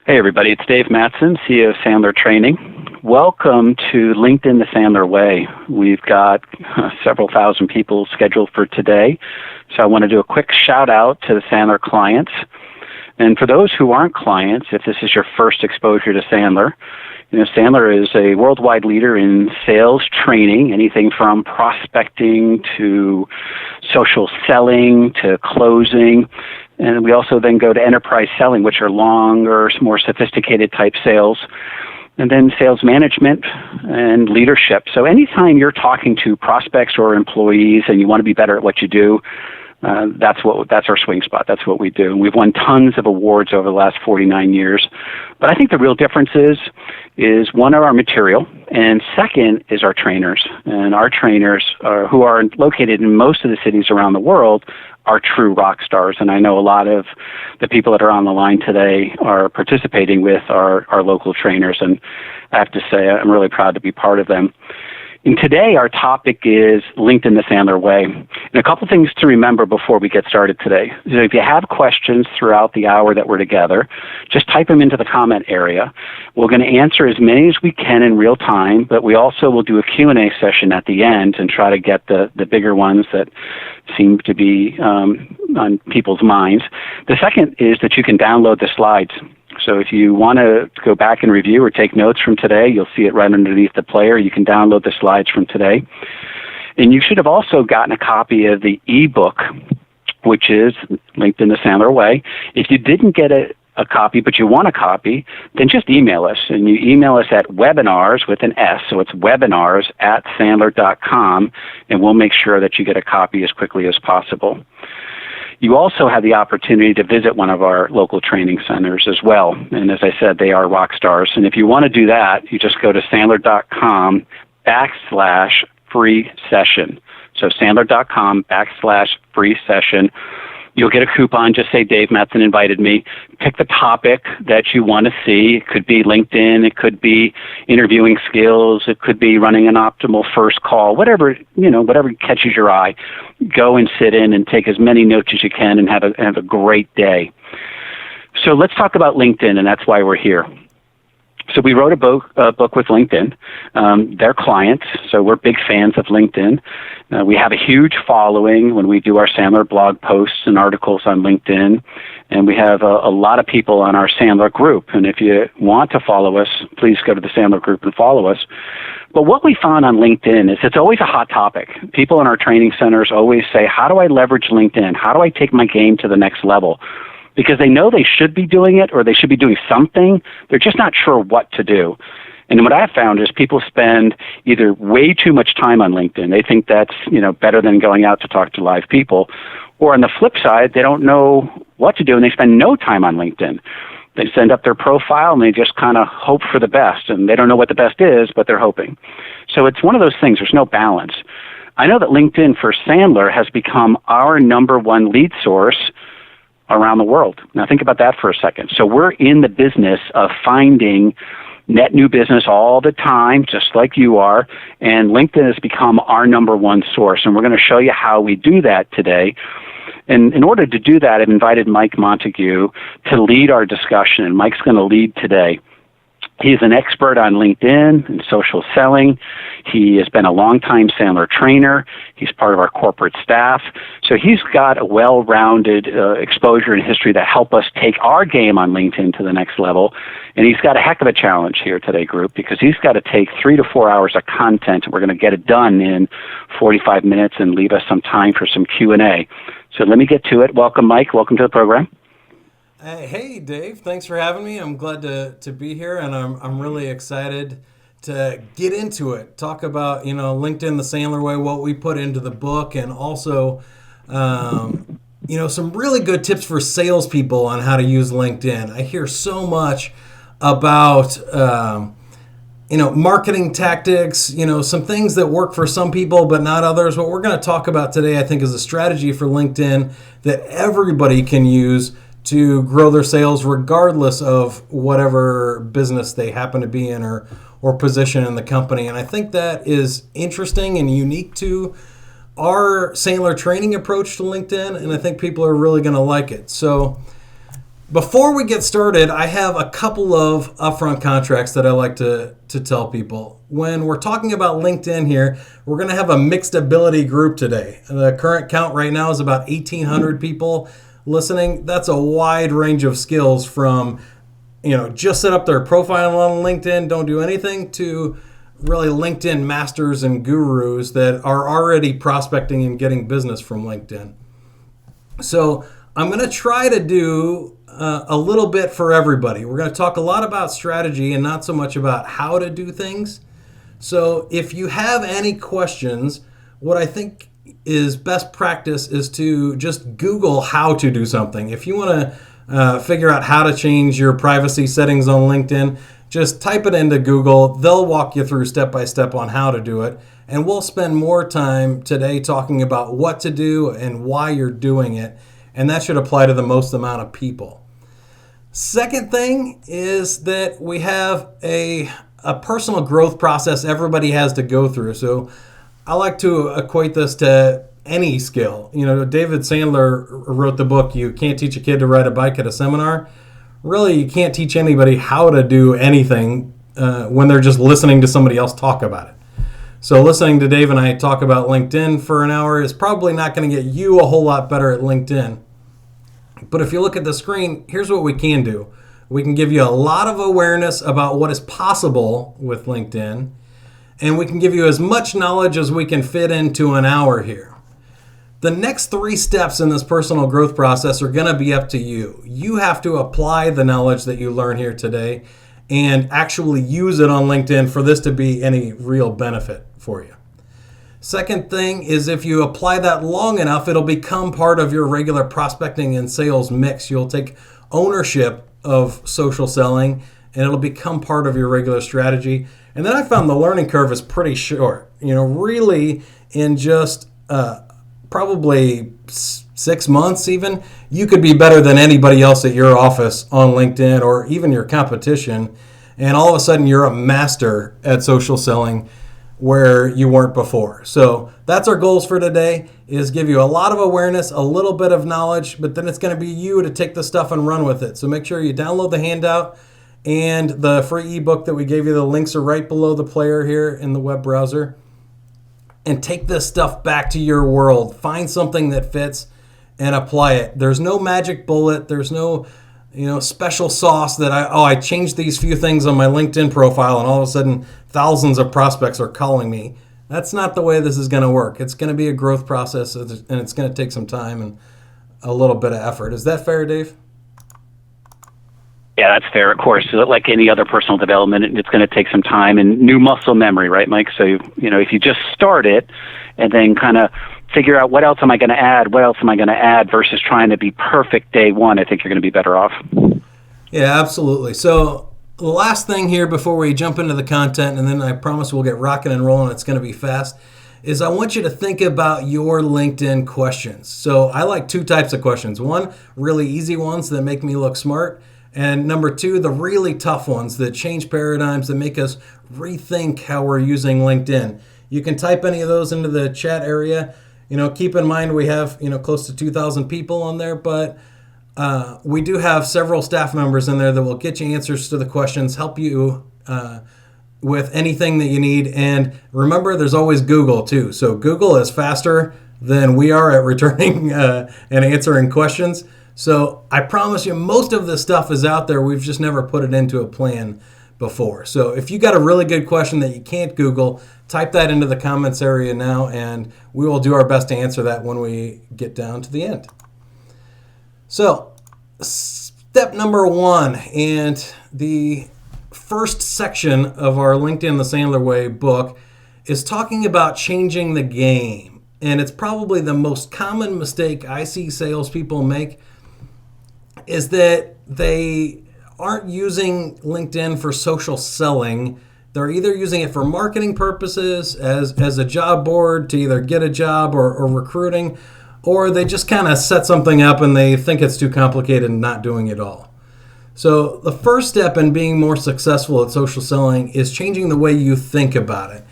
Hey everybody, it's Dave Mattson, CEO of Sandler Training. Welcome to LinkedIn the Sandler Way. We've got several thousand people scheduled for today, so I want to do a quick shout out to the Sandler clients. And for those who aren't clients, if this is your first exposure to Sandler, Sandler is a worldwide leader in sales training, anything from prospecting to social selling to closing. And we also then go to enterprise selling, which are longer, more sophisticated type sales. And then sales management and leadership. So anytime you're talking to prospects or employees and you want to be better at what you do, that's our swing spot. That's what we do. And we've won tons of awards over the last 49 years. But I think the real difference is one, our material, and second is our trainers. And our trainers, who are located in most of the cities around the world, are true rock stars. And I know a lot of the people that are on the line today are participating with our local trainers. And I have to say, I'm really proud to be part of them. And today, our topic is LinkedIn the Sandler Way. And a couple things to remember before we get started today. So if you have questions throughout the hour that we're together, just type them into the comment area. We're going to answer as many as we can in real time, but we also will do a Q&A session at the end and try to get the bigger ones that seem to be on people's minds. The second is that you can download the slides. So if you want to go back and review or take notes from today, you'll see it right underneath the player. You can download the slides from today. And you should have also gotten a copy of the ebook, which is LinkedIn the Sandler Way. If you didn't get a copy, but you want a copy, then just email us. And you email us at webinars with an S, so it's webinars@sandler.com, and we'll make sure that you get a copy as quickly as possible. You also have the opportunity to visit one of our local training centers as well. And as I said, they are rock stars. And if you want to do that, you just go to sandler.com/free session. So sandler.com/free session. You'll get a coupon. Just say Dave Mattson invited me. Pick the topic that you want to see. It could be LinkedIn. It could be interviewing skills. It could be running an optimal first call. Whatever catches your eye. Go and sit in and take as many notes as you can and have a great day. So let's talk about LinkedIn, and that's why we're here. So we wrote a book with LinkedIn. They're clients, so we're big fans of LinkedIn. We have a huge following when we do our Sandler blog posts and articles on LinkedIn, and we have a lot of people on our Sandler group. And if you want to follow us, please go to the Sandler group and follow us. But what we found on LinkedIn is it's always a hot topic. People in our training centers always say, how do I leverage LinkedIn? How do I take my game to the next level? Because they know they should be doing it or they should be doing something. They're just not sure what to do. And what I've found is people spend either way too much time on LinkedIn. They think that's better than going out to talk to live people. Or on the flip side, they don't know what to do and they spend no time on LinkedIn. They send up their profile and they just kind of hope for the best. And they don't know what the best is, but they're hoping. So it's one of those things. There's no balance. I know that LinkedIn for Sandler has become our number one lead source around the world. Now think about that for a second. So we're in the business of finding net new business all the time, just like you are, and LinkedIn has become our number one source, and we're going to show you how we do that today. And in order to do that, I've invited Mike Montague to lead our discussion, and Mike's going to lead today. He's an expert on LinkedIn and social selling. He has been a longtime Sandler trainer. He's part of our corporate staff. So he's got a well-rounded exposure and history to help us take our game on LinkedIn to the next level. And he's got a heck of a challenge here today, group, because he's got to take 3 to 4 hours of content, and we're going to get it done in 45 minutes and leave us some time for some Q&A. So let me get to it. Welcome, Mike. Welcome to the program. Hey, Dave. Thanks for having me. I'm glad to be here, and I'm really excited to get into it. Talk about LinkedIn the Sandler Way, what we put into the book, and also some really good tips for salespeople on how to use LinkedIn. I hear so much about marketing tactics, some things that work for some people but not others. What we're going to talk about today, I think, is a strategy for LinkedIn that everybody can use to grow their sales regardless of whatever business they happen to be in or position in the company. And I think that is interesting and unique to our Sandler Training approach to LinkedIn, and I think people are really going to like it. So Before we get started, I have a couple of upfront contracts that I like to tell people. When we're talking about LinkedIn here, we're going to have a mixed ability group today. The current count right now is about 1,800 people listening. That's a wide range of skills from, just set up their profile on LinkedIn, don't do anything, to really LinkedIn masters and gurus that are already prospecting and getting business from LinkedIn. So I'm going to try to do a little bit for everybody. We're going to talk a lot about strategy and not so much about how to do things. So if you have any questions, what I think is best practice is to just Google how to do something. If you want to figure out how to change your privacy settings on LinkedIn, just type it into Google. They'll walk you through step by step on how to do it. And we'll spend more time today talking about what to do and why you're doing it. And that should apply to the most amount of people. Second thing is that we have a personal growth process everybody has to go through. So I like to equate this to any skill. David Sandler wrote the book, You Can't Teach a Kid to Ride a Bike at a Seminar. Really, you can't teach anybody how to do anything when they're just listening to somebody else talk about it. So listening to Dave and I talk about LinkedIn for an hour is probably not going to get you a whole lot better at LinkedIn. But if you look at the screen, here's what we can do. We can give you a lot of awareness about what is possible with LinkedIn, and we can give you as much knowledge as we can fit into an hour here. The next 3 steps in this personal growth process are going to be up to you. You have to apply the knowledge that you learn here today and actually use it on LinkedIn for this to be any real benefit for you. Second thing is, if you apply that long enough, it'll become part of your regular prospecting and sales mix. You'll take ownership of social selling and it'll become part of your regular strategy. And then I found the learning curve is pretty short. Really in just probably 6 months even, you could be better than anybody else at your office on LinkedIn or even your competition. And all of a sudden you're a master at social selling where you weren't before. So that's our goals for today, is give you a lot of awareness, a little bit of knowledge, but then it's going to be you to take the stuff and run with it. So make sure you download the handout and the free ebook that we gave you. The links are right below the player here in the web browser. And take this stuff back to your world. Find something that fits and apply it. There's no magic bullet. There's no special sauce that I changed these few things on my LinkedIn profile and all of a sudden thousands of prospects are calling me. That's not the way this is going to work. It's going to be a growth process and it's going to take some time and a little bit of effort. Is that fair, Dave? Yeah, that's fair. Of course, like any other personal development, it's going to take some time and new muscle memory, right, Mike? So, if you just start it and then kind of figure out what else am I going to add versus trying to be perfect day one, I think you're going to be better off. Yeah, absolutely. So the last thing here before we jump into the content, and then I promise we'll get rocking and rolling, it's going to be fast, is I want you to think about your LinkedIn questions. So I like 2 types of questions. One, really easy ones that make me look smart. And number 2, the really tough ones that change paradigms, that make us rethink how we're using LinkedIn. You can type any of those into the chat area. Keep in mind we have, close to 2,000 people on there, but we do have several staff members in there that will get you answers to the questions, help you with anything that you need. And remember, there's always Google too. So Google is faster than we are at returning and answering questions. So I promise you, most of this stuff is out there. We've just never put it into a plan before. So if you got a really good question that you can't Google, type that into the comments area now, and we will do our best to answer that when we get down to the end. So step number 1, and the first section of our LinkedIn the Sandler Way book is talking about changing the game. And it's probably the most common mistake I see salespeople make, is that they aren't using LinkedIn for social selling. They're either using it for marketing purposes, as a job board to either get a job or recruiting, or they just kind of set something up and they think it's too complicated and not doing it all. So the first step in being more successful at social selling is changing the way you think about it.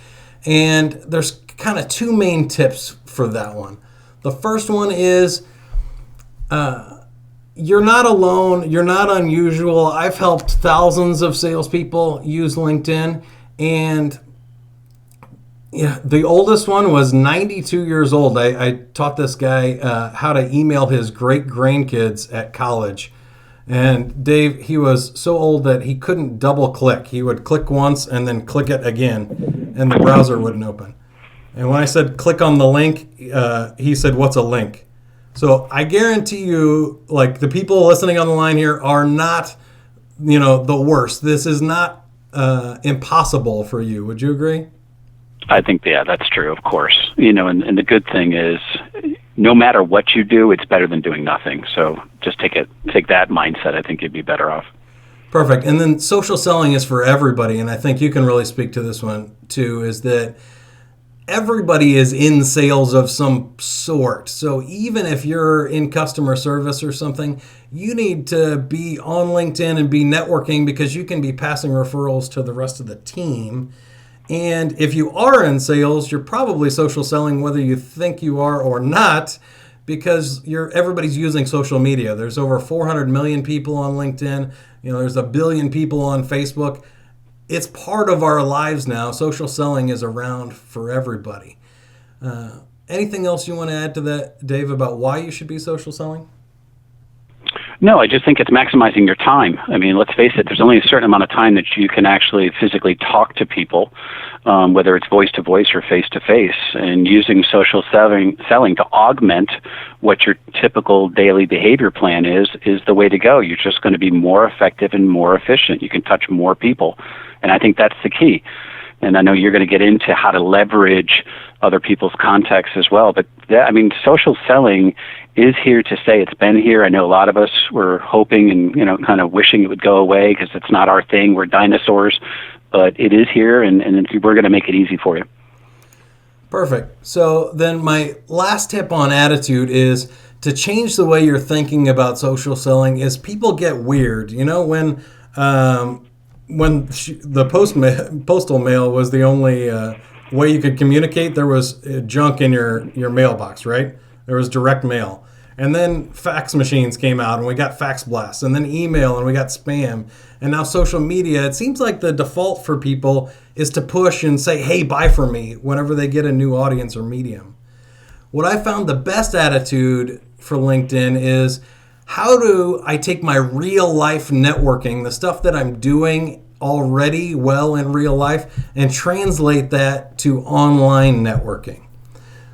And there's kind of 2 main tips for that one. The first one is you're not alone. You're not unusual. I've helped thousands of salespeople use LinkedIn, and yeah, the oldest one was 92 years old. I taught this guy how to email his great grandkids at college. And Dave, he was so old that he couldn't double click. He would click once and then click it again, and the browser wouldn't open. And when I said click on the link, he said, "What's a link?" So I guarantee you, like, the people listening on the line here are not, the worst. This is not impossible for you. Would you agree? I think, yeah, that's true, of course. And the good thing is, no matter what you do, it's better than doing nothing. So just take that mindset. I think you'd be better off. Perfect. And then social selling is for everybody, and I think you can really speak to this one too, is that everybody is in sales of some sort. So even if you're in customer service or something, you need to be on LinkedIn and be networking, because you can be passing referrals to the rest of the team. And if you are in sales, you're probably social selling whether you think you are or not, because everybody's using social media. There's over 400 million people on LinkedIn. There's 1 billion people on Facebook. It's part of our lives now. Social selling is around for everybody. Anything else you want to add to that, Dave, about why you should be social selling? No, I just think it's maximizing your time. I mean, let's face it, there's only a certain amount of time that you can actually physically talk to people, whether it's voice-to-voice or face-to-face, and using social selling to augment what your typical daily behavior plan is the way to go. You're just going to be more effective and more efficient. You can touch more people, and I think that's the key. And I know you're going to get into how to leverage other people's contacts as well. But social selling is here to stay. It's been here. I know a lot of us were hoping and, kind of wishing it would go away because it's not our thing. We're dinosaurs. But it is here, and we're going to make it easy for you. Perfect. So then my last tip on attitude is to change the way you're thinking about social selling. Is people get weird. When the postal mail was the only way you could communicate, there was junk in your mailbox, right? There was direct mail. And then fax machines came out, and we got fax blasts, and then email, and we got spam. And now social media. It seems like the default for people is to push and say, "Hey, buy from me," whenever they get a new audience or medium. What I found the best attitude for LinkedIn is, how do I take my real life networking, the stuff that I'm doing already well in real life, and translate that to online networking?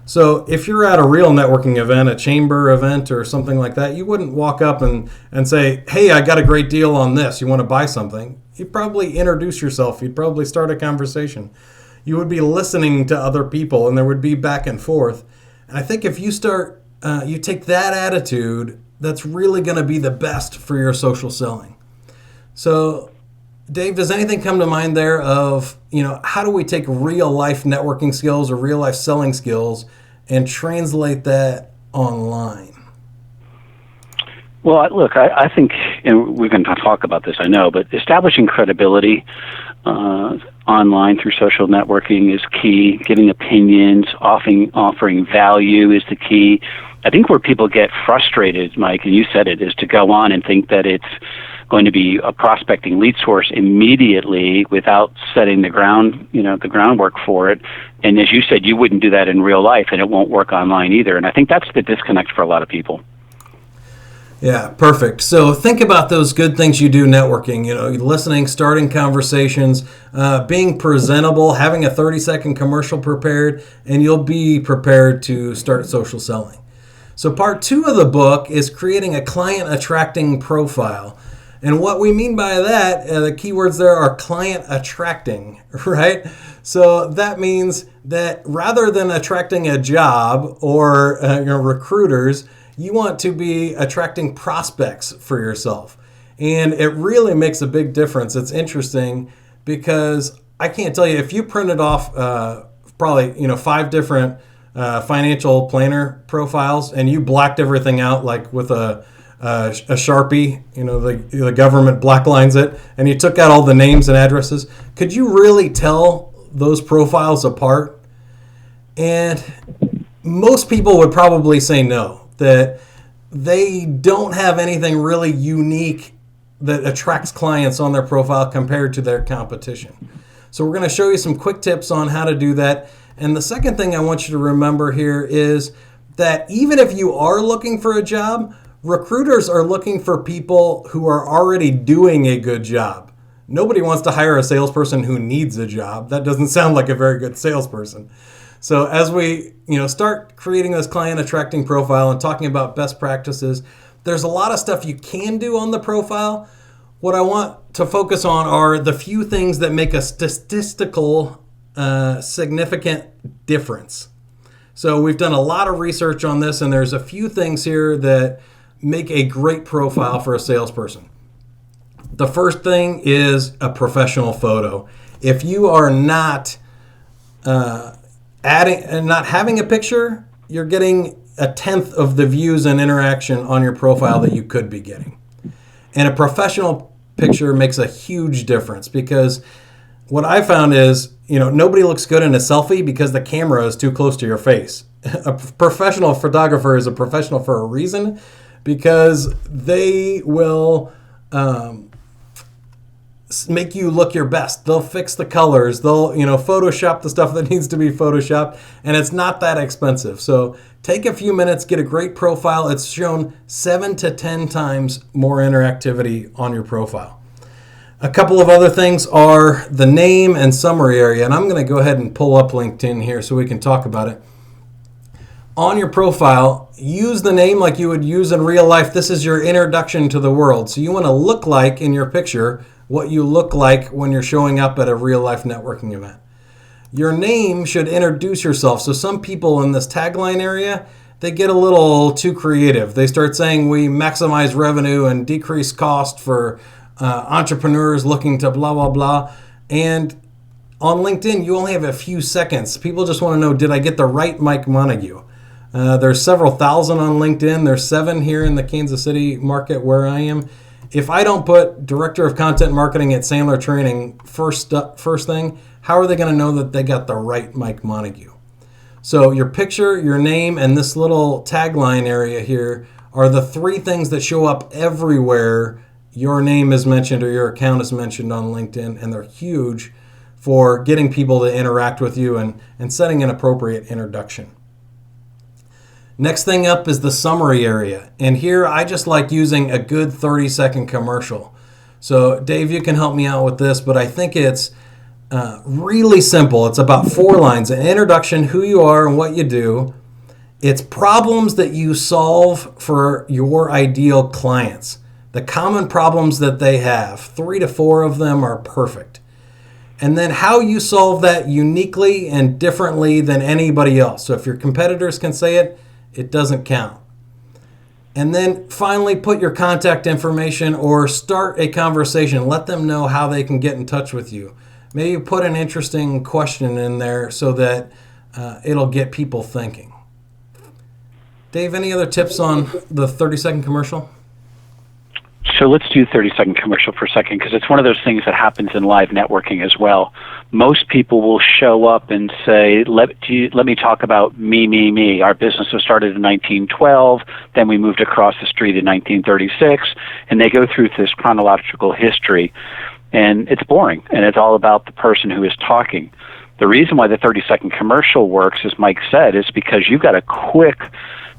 So if you're at a real networking event, a chamber event or something like that, you wouldn't walk up and say, "Hey, I got a great deal on this. You want to buy something?" You'd probably introduce yourself. You'd probably start a conversation. You would be listening to other people, and there would be back and forth. And I think if you you take that attitude, that's really going to be the best for your social selling. So, Dave, does anything come to mind there of, how do we take real life networking skills or real life selling skills and translate that online? Well, look, I think, and we're going to talk about this, I know, but establishing credibility online through social networking is key. Giving opinions, offering value is the key. I think where people get frustrated, Mike, and you said it, is to go on and think that it's going to be a prospecting lead source immediately without setting the groundwork for it. And as you said, you wouldn't do that in real life, and it won't work online either. And I think that's the disconnect for a lot of people. Yeah, perfect. So think about those good things you do networking, listening, starting conversations, being presentable, having a 30-second commercial prepared, and you'll be prepared to start social selling. So part 2 of the book is creating a client attracting profile. And what we mean by that, the keywords there are client attracting, right? So that means that rather than attracting a job or recruiters, you want to be attracting prospects for yourself. And it really makes a big difference. It's interesting because I can't tell you, if you printed off probably 5 different financial planner profiles and you blacked everything out like with a Sharpie, the government black lines it, and you took out all the names and addresses, could you really tell those profiles apart? And most people would probably say no, that they don't have anything really unique that attracts clients on their profile compared to their competition. So we're going to show you some quick tips on how to do that. And the second thing I want you to remember here is that even if you are looking for a job, recruiters are looking for people who are already doing a good job. Nobody wants to hire a salesperson who needs a job. That doesn't sound like a very good salesperson. So as we start creating this client attracting profile and talking about best practices, there's a lot of stuff you can do on the profile. What I want to focus on are the few things that make a statistical significant difference. So we've done a lot of research on this, and there's a few things here that make a great profile for a salesperson. The first thing is a professional photo. If you are not adding and not having a picture, you're getting a tenth of the views and interaction on your profile that you could be getting. And a professional picture makes a huge difference, because what I found is, nobody looks good in a selfie because the camera is too close to your face. A professional photographer is a professional for a reason, because they will make you look your best. They'll fix the colors. They'll, Photoshop the stuff that needs to be Photoshopped, and it's not that expensive. So take a few minutes, get a great profile. It's shown 7 to 10 times more interactivity on your profile. A couple of other things are the name and summary area, and I'm going to go ahead and pull up LinkedIn here so we can talk about it. On your profile, use the name like you would use in real life. This is your introduction to the world. So you want to look like in your picture what you look like when you're showing up at a real life networking event. Your name should introduce yourself. So some people in this tagline area, they get a little too creative. They start saying we maximize revenue and decrease cost for entrepreneurs looking to blah, blah, blah. And on LinkedIn, you only have a few seconds. People just want to know, did I get the right Mike Montague? There's several thousand on LinkedIn. There's 7 here in the Kansas City market where I am. If I don't put Director of Content Marketing at Sandler Training first thing, how are they going to know that they got the right Mike Montague? So your picture, your name, and this little tagline area here are the 3 things that show up everywhere your name is mentioned or your account is mentioned on LinkedIn, and they're huge for getting people to interact with you and setting an appropriate introduction. Next thing up is the summary area. And here I just like using a good 30-second commercial. So Dave, you can help me out with this, but I think it's really simple. It's about 4 lines: an introduction, who you are and what you do. It's problems that you solve for your ideal clients. The common problems that they have, 3 to 4 of them are perfect. And then how you solve that uniquely and differently than anybody else. So if your competitors can say it, it doesn't count. And then finally, put your contact information or start a conversation. Let them know how they can get in touch with you. Maybe put an interesting question in there so that it'll get people thinking. Dave, any other tips on the 30-second commercial? So let's do 30-second commercial for a second, because it's one of those things that happens in live networking as well. Most people will show up and say, let me talk about me. Our business was started in 1912, then we moved across the street in 1936, and they go through this chronological history, and it's boring, and it's all about the person who is talking. The reason why the 30-second commercial works, as Mike said, is because you've got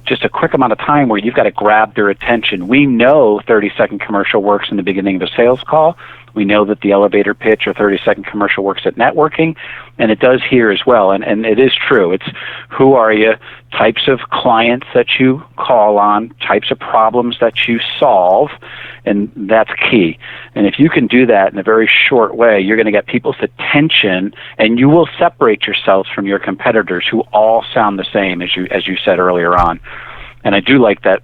just a quick amount of time where you've got to grab their attention. We know 30-second commercial works in the beginning of a sales call. We know that the elevator pitch or 30-second commercial works at networking, and it does here as well. And it is true. It's who are you, types of clients that you call on, types of problems that you solve, and that's key. And if you can do that in a very short way, you're going to get people's attention, and you will separate yourselves from your competitors who all sound the same, as you said earlier on. And I do like that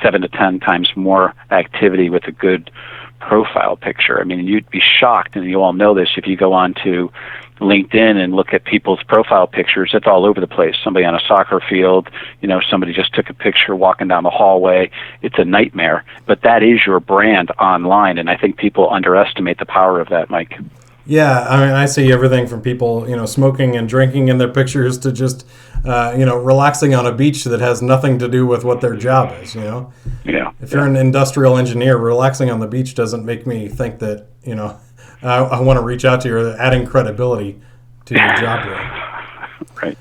7 to 10 times more activity with a good profile picture. I mean, you'd be shocked, and you all know this, if you go on to LinkedIn and look at people's profile pictures, it's all over the place. Somebody on a soccer field, somebody just took a picture walking down the hallway. It's a nightmare. But that is your brand online, and I think people underestimate the power of that, Mike. Yeah, I mean, I see everything from people, smoking and drinking in their pictures to just, relaxing on a beach that has nothing to do with what their job is. Yeah. If you're an industrial engineer, relaxing on the beach doesn't make me think that, I want to reach out to you, or adding credibility to your job role. Right.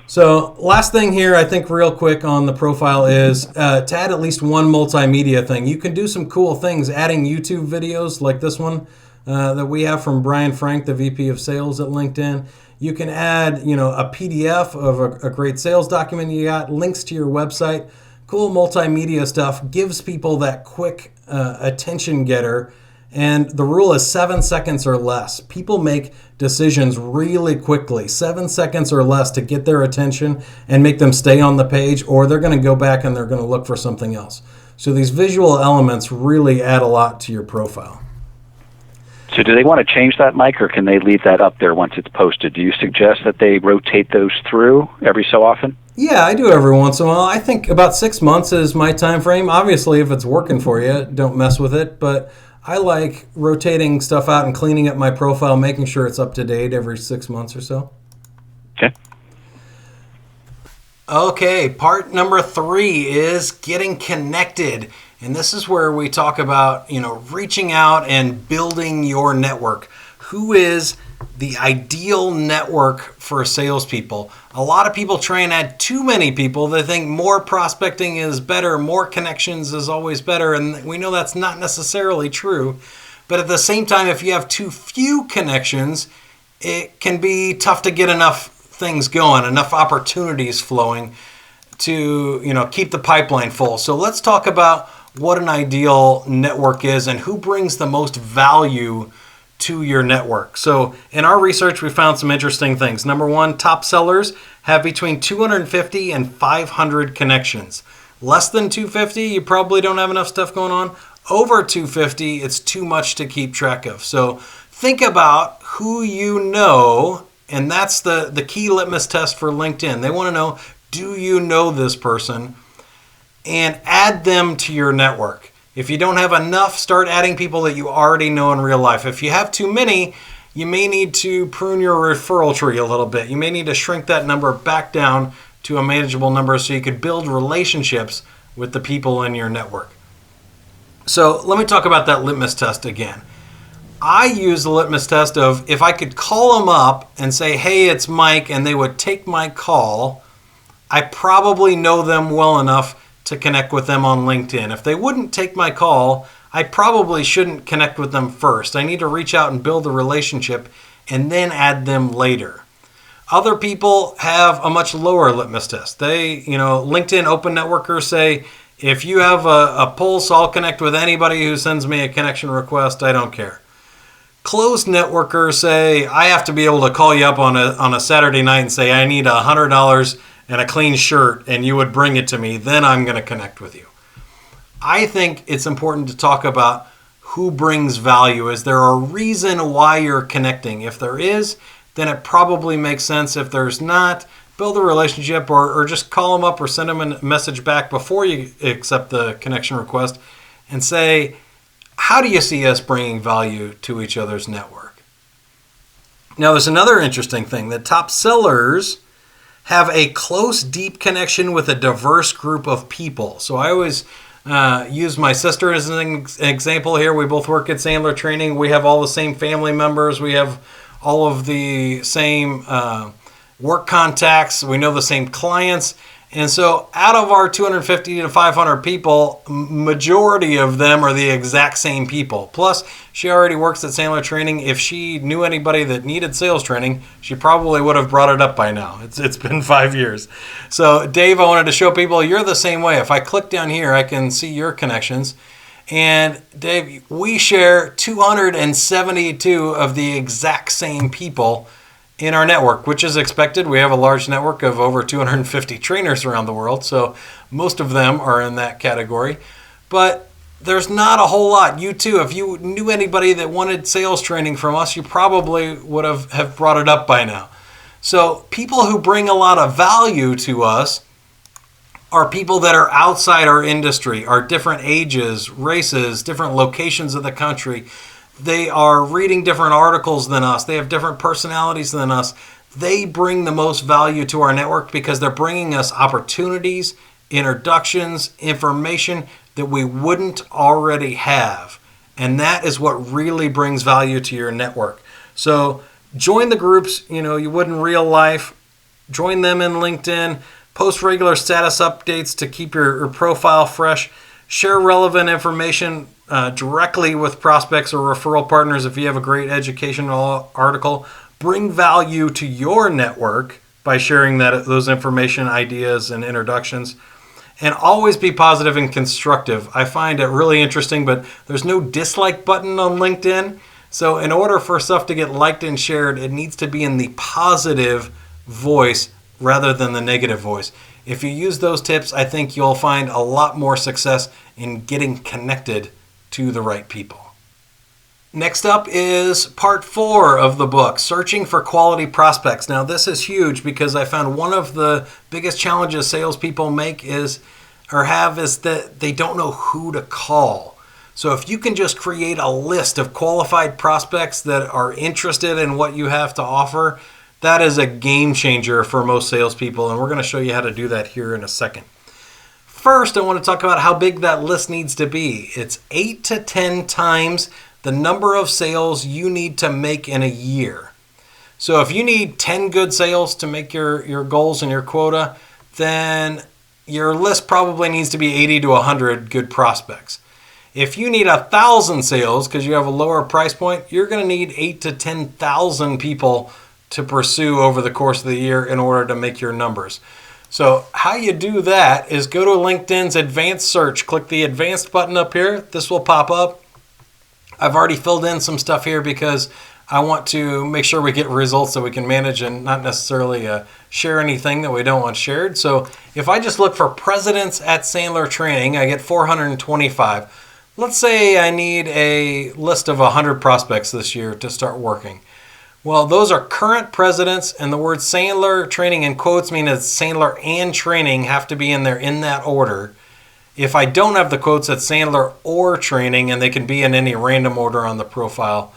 So last thing here, I think real quick on the profile is to add at least one multimedia thing. You can do some cool things adding YouTube videos like this one that we have from Brian Frank, the VP of Sales at LinkedIn. You can add, a PDF of a great sales document you got, links to your website. Cool multimedia stuff gives people that quick attention getter. And the rule is 7 seconds or less. People make decisions really quickly, 7 seconds or less, to get their attention and make them stay on the page, or they're going to go back and they're going to look for something else. So these visual elements really add a lot to your profile. So do they want to change that, Mike, or can they leave that up there once it's posted? Do you suggest that they rotate those through every so often? Yeah, I do every once in a while. I think about 6 months is my time frame. Obviously, if it's working for you, don't mess with it. But I like rotating stuff out and cleaning up my profile, making sure it's up to date every 6 months or so. Okay. Okay, part number 3 is getting connected. And this is where we talk about, reaching out and building your network. Who is the ideal network for salespeople? A lot of people try and add too many people. They think more prospecting is better, more connections is always better, and we know that's not necessarily true. But at the same time, if you have too few connections, it can be tough to get enough things going, enough opportunities flowing to, keep the pipeline full. So let's talk about what an ideal network is and who brings the most value to your network. So in our research, we found some interesting things. Number one, top sellers have between 250 and 500 connections. Less than 250, you probably don't have enough stuff going on. Over 250, it's too much to keep track of. So think about who you know, and that's the key litmus test for LinkedIn. They want to know, do you know this person? And add them to your network. If you don't have enough, start adding people that you already know in real life. If you have too many, you may need to prune your referral tree a little bit. You may need to shrink that number back down to a manageable number so you could build relationships with the people in your network. So let me talk about that litmus test again. I use the litmus test of if I could call them up and say, hey, it's Mike, and they would take my call, I probably know them well enough to connect with them on LinkedIn. If they wouldn't take my call, I probably shouldn't connect with them first. I need to reach out and build a relationship and then add them later. Other people have a much lower litmus test. They, LinkedIn open networkers say, if you have a pulse, I'll connect with anybody who sends me a connection request. I don't care. Closed networkers say, I have to be able to call you up on a Saturday night and say, I need $100 and a clean shirt, and you would bring it to me, then I'm going to connect with you. I think it's important to talk about who brings value. Is there a reason why you're connecting? If there is, then it probably makes sense. If there's not, build a relationship or just call them up or send them a message back before you accept the connection request and say, how do you see us bringing value to each other's network? Now, there's another interesting thing. The top sellers have a close, deep connection with a diverse group of people. So I always use my sister as an example here. We both work at Sandler Training. We have all the same family members. We have all of the same work contacts. We know the same clients. And so out of our 250 to 500 people, majority of them are the exact same people. Plus, she already works at Sandler Training. If she knew anybody that needed sales training, she probably would have brought it up by now. It's been 5 years. So Dave, I wanted to show people you're the same way. If I click down here, I can see your connections. And Dave, we share 272 of the exact same people in our network, which is expected. We have a large network of over 250 trainers around the world, so most of them are in that category. But there's not a whole lot. You too, if you knew anybody that wanted sales training from us, you probably would have brought it up by now. So people who bring a lot of value to us are people that are outside our industry, are different ages, races, different locations of the country. They are reading different articles than us. They have different personalities than us. They bring the most value to our network because they're bringing us opportunities, introductions, information that we wouldn't already have. And that is what really brings value to your network. So join the groups, you would in real life. Join them in LinkedIn. Post regular status updates to keep your profile fresh. Share relevant information directly with prospects or referral partners if you have a great educational article. Bring value to your network by sharing those information, ideas, and introductions. And always be positive and constructive. I find it really interesting, but there's no dislike button on LinkedIn. So in order for stuff to get liked and shared, it needs to be in the positive voice rather than the negative voice. If you use those tips, I think you'll find a lot more success in getting connected to the right people. Next up is part 4 of the book, Searching for Quality Prospects. Now, this is huge because I found one of the biggest challenges salespeople have is that they don't know who to call. So if you can just create a list of qualified prospects that are interested in what you have to offer, that is a game changer for most salespeople, and we're going to show you how to do that here in a second. First, I want to talk about how big that list needs to be. It's 8 to 10 times the number of sales you need to make in a year. So if you need 10 good sales to make your goals and your quota, then your list probably needs to be 80 to 100 good prospects. If you need 1,000 sales because you have a lower price point, you're going to need 8 to 10,000 people to pursue over the course of the year in order to make your numbers. So how you do that is go to LinkedIn's advanced search. Click the advanced button up here. This will pop up. I've already filled in some stuff here because I want to make sure we get results that we can manage and not necessarily share anything that we don't want shared. So if I just look for presidents at Sandler Training, I get 425. Let's say I need a list of 100 prospects this year to start working. Well, those are current presidents, and the word Sandler Training in quotes mean that Sandler and Training have to be in there in that order. If I don't have the quotes, it's Sandler or Training, and they can be in any random order on the profile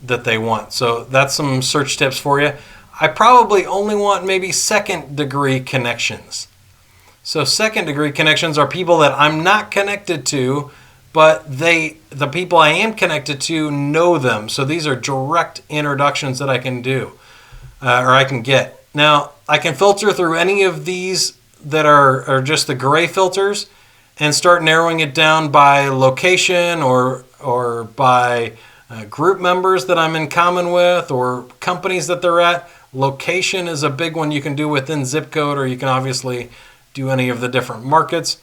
that they want. So that's some search tips for you. I probably only want maybe second-degree connections. So second-degree connections are people that I'm not connected to, but the people I am connected to know them. So these are direct introductions that I can do, or I can get. Now, I can filter through any of these that are just the gray filters and start narrowing it down by location or by group members that I'm in common with or companies that they're at. Location is a big one you can do within zip code, or you can obviously do any of the different markets.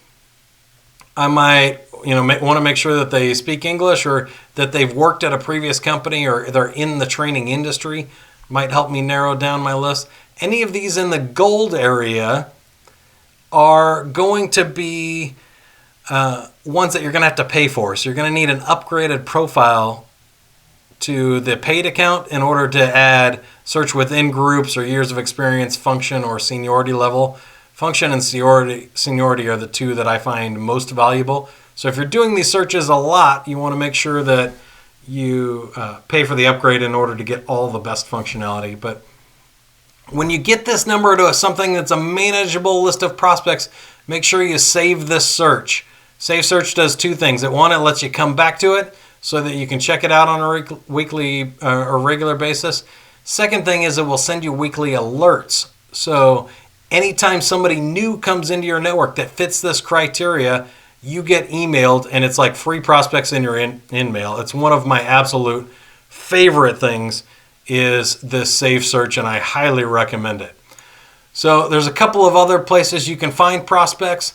I might want to make sure that they speak English or that they've worked at a previous company or they're in the training industry. Might help me narrow down my list. Any of these in the gold area are going to be ones that you're going to have to pay for. So you're going to need an upgraded profile to the paid account in order to add search within groups or years of experience, function, or seniority level. Function and seniority are the two that I find most valuable. So if you're doing these searches a lot, you want to make sure that you pay for the upgrade in order to get all the best functionality. But when you get this number to something that's a manageable list of prospects, make sure you save this search. Save search does two things. One, it lets you come back to it so that you can check it out on a weekly or regular basis. Second thing is it will send you weekly alerts. So anytime somebody new comes into your network that fits this criteria, you get emailed, and it's like free prospects in your in-mail. It's one of my absolute favorite things is this save search, and I highly recommend it. So there's a couple of other places you can find prospects.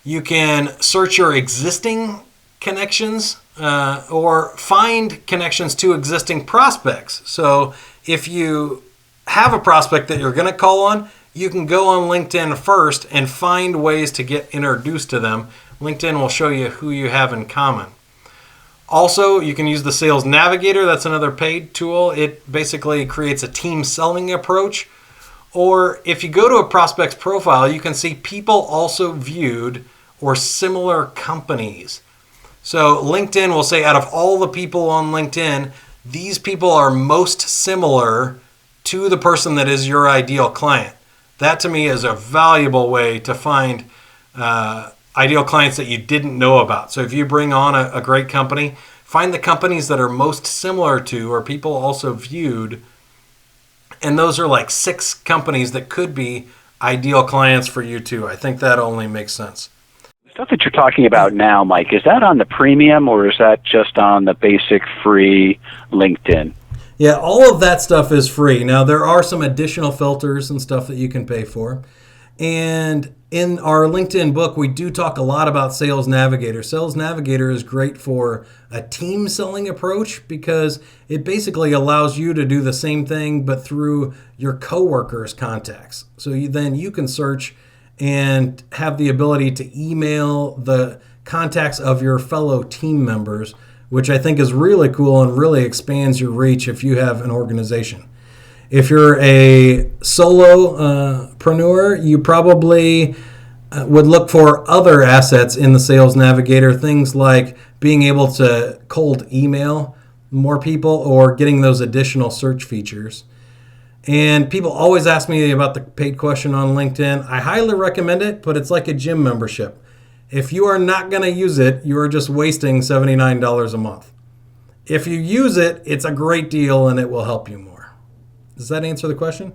You can search your existing connections or find connections to existing prospects. So if you have a prospect that you're going to call on, you can go on LinkedIn first and find ways to get introduced to them. LinkedIn will show you who you have in common. Also, you can use the Sales Navigator. That's another paid tool. It basically creates a team selling approach. Or if you go to a prospect's profile, you can see people also viewed or similar companies. So LinkedIn will say out of all the people on LinkedIn, these people are most similar to the person that is your ideal client. That to me is a valuable way to find ideal clients that you didn't know about. So if you bring on a great company, find the companies that are most similar to or people also viewed. And those are like 6 companies that could be ideal clients for you too. I think that only makes sense. Stuff that you're talking about now, Mike, is that on the premium or is that just on the basic free LinkedIn? Yeah, all of that stuff is free. Now, there are some additional filters and stuff that you can pay for. And in our LinkedIn book, we do talk a lot about Sales Navigator. Sales Navigator is great for a team selling approach because it basically allows you to do the same thing but through your coworkers' contacts. So then you can search and have the ability to email the contacts of your fellow team members, which I think is really cool and really expands your reach if you have an organization. If you're a solopreneur, you probably would look for other assets in the Sales Navigator, things like being able to cold email more people or getting those additional search features. And people always ask me about the paid question on LinkedIn. I highly recommend it, but it's like a gym membership. If you are not going to use it, you are just wasting $79 a month. If you use it, it's a great deal and it will help you more. Does that answer the question?